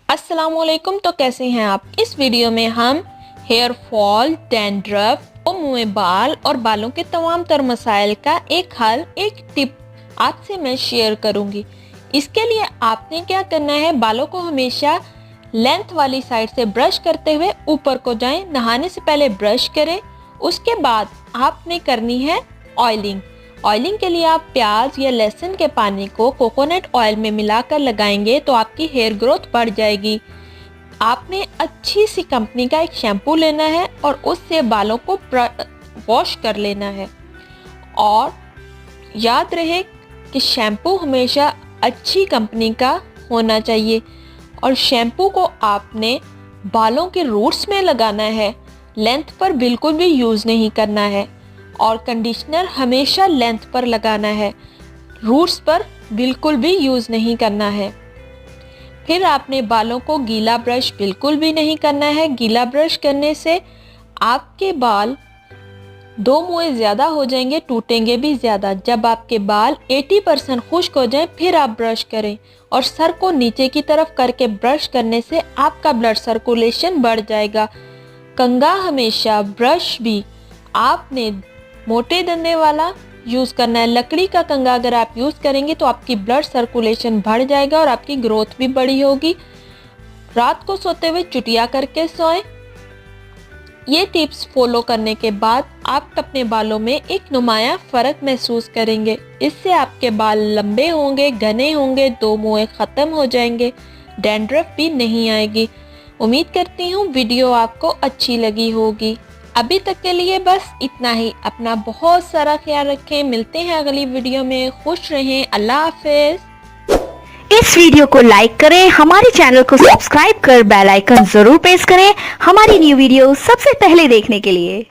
अस्सलामुअलैकुम। तो कैसे हैं आप। इस वीडियो में हम हेयर फॉल, डैंड्रफ और मुँह में बाल और बालों के तमाम तर मसाइल का एक हल, एक टिप आपसे मैं शेयर करूंगी। इसके लिए आपने क्या करना है, बालों को हमेशा लेंथ वाली साइड से ब्रश करते हुए ऊपर को जाएं। नहाने से पहले ब्रश करें। उसके बाद आपने करनी है ऑयलिंग। ऑयलिंग के लिए आप प्याज या लहसुन के पानी को कोकोनट ऑयल में मिलाकर लगाएंगे तो आपकी हेयर ग्रोथ बढ़ जाएगी। आपने अच्छी सी कंपनी का एक शैम्पू लेना है और उससे बालों को वॉश कर लेना है। और याद रहे कि शैम्पू हमेशा अच्छी कंपनी का होना चाहिए और शैम्पू को आपने बालों के रूट्स में लगाना है, लेंथ पर बिल्कुल भी यूज़ नहीं करना है। और कंडीशनर हमेशा लेंथ पर लगाना है, रूट्स पर बिल्कुल भी यूज़ नहीं करना है। फिर आपने बालों को गीला ब्रश बिल्कुल भी नहीं करना है। गीला ब्रश करने से आपके बाल दो मुँह ज़्यादा हो जाएंगे, टूटेंगे भी ज़्यादा। जब आपके बाल 80% खुश्क हो जाएं फिर आप ब्रश करें और सर को नीचे की तरफ करके ब्रश करने से आपका ब्लड सर्कुलेशन बढ़ जाएगा। कंघा हमेशा, ब्रश भी आपने मोटे डंडे वाला यूज़ करना है। लकड़ी का कंघा अगर आप यूज़ करेंगे तो आपकी ब्लड सर्कुलेशन बढ़ जाएगा और आपकी ग्रोथ भी बड़ी होगी। रात को सोते हुए चुटिया करके सोएं। ये टिप्स फॉलो करने के बाद आप अपने बालों में एक नुमाया फ़र्क महसूस करेंगे। इससे आपके बाल लंबे होंगे, घने होंगे, दो मुँह ख़त्म हो जाएंगे, डैंड्रफ भी नहीं आएगी। उम्मीद करती हूँ वीडियो आपको अच्छी लगी होगी। अभी तक के लिए बस इतना ही। अपना बहुत सारा ख्याल रखें। मिलते हैं अगली वीडियो में। खुश रहें। अल्लाह हाफिज़। इस वीडियो को लाइक करें, हमारे चैनल को सब्सक्राइब कर बेल आइकन जरूर प्रेस करें हमारी न्यू वीडियो सबसे पहले देखने के लिए।